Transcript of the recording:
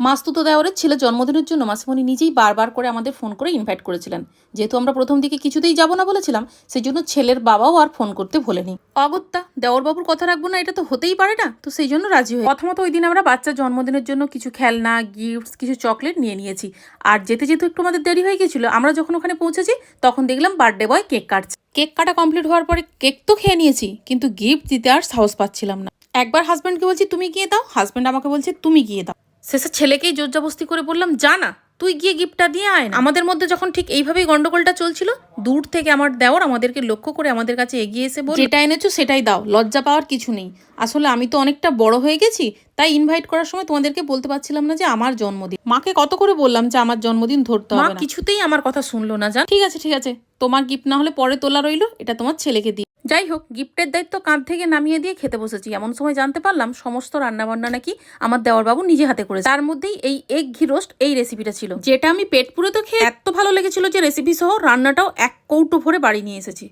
মাসতুতো দেওরের ছেলে জন্মদিনের জন্য মাসিমণি নিজেই বারবার করে আমাদের ফোন করে ইনভাইট করেছিলেন। যেহেতু আমরা প্রথম দিকে কিছুতেই যাব না বলেছিলাম, সেই জন্য ছেলের বাবাও আর ফোন করতে ভোলেনি। অগত্যা দেওরবাবুর কথা রাখবো না, এটা তো হতেই পারে না, তো সেই জন্য রাজি হয়ে প্রথমত ওই দিন আমরা বাচ্চার জন্মদিনের জন্য কিছু খেলনা, গিফটস, কিছু চকলেট নিয়ে নিয়েছি। আর যেতে যেতে একটু আমাদের দেরি হয়ে গেছিলো। আমরা যখন ওখানে পৌঁছেছি তখন দেখলাম বার্থডে বয় কেক কাটছে। কেক কাটা কমপ্লিট হওয়ার পরে কেক তো খেয়ে নিয়েছি, কিন্তু গিফট দিতে আর সাহস পাচ্ছিলাম না। একবার হাজব্যান্ডকে বলছি তুমি গিয়ে দাও, হাজব্যান্ড আমাকে বলছে তুমি গিয়ে দাও। শেষে ছেলেকেই জোরজবস্তি করে বললাম যা না, তুই গিয়ে গিফটটা দিয়ে আয় না। আমাদের মধ্যে যখন ঠিক এইভাবেই গন্ডগোলটা চলছিল, দূর থেকে আমার দেওর আমাদেরকে লক্ষ্য করে আমাদের কাছে এগিয়ে এসে বলল, যেটা এনেছো সেটাই দাও, লজ্জা পাওয়ার কিছু নেই। আসলে আমি তো অনেকটা বড় হয়ে গেছি, তাই ইনভাইট করার সময় তোমাদেরকে বলতে পারছিলাম না যে আমার জন্মদিন। মাকে কত করে বললাম যে আমার জন্মদিন ধরতে হবে না, কিছুতেই আমার কথা শুনলো না। জান, ঠিক আছে, তোমার গিফট না হলে পরে তোলা রইলো, এটা তোমার ছেলেকে দিয়ে। যাই হোক, গিফটের দায়িত্ব কাঁধ থেকে নামিয়ে দিয়ে খেতে বসেছি। এমন সময় জানতে পারলাম সমস্ত রান্নাবান্না নাকি আমার দেওরবাবু নিজে হাতে করেছে। তার মধ্যেই এই এগ ঘি রোস্ট এই রেসিপিটা ছিল, যেটা আমি পেট পুরে তো খেয়ে এত ভালো লেগেছিল যে রেসিপি সহ রান্নাটাও এক কৌটো ভরে বাড়ি নিয়ে এসেছি।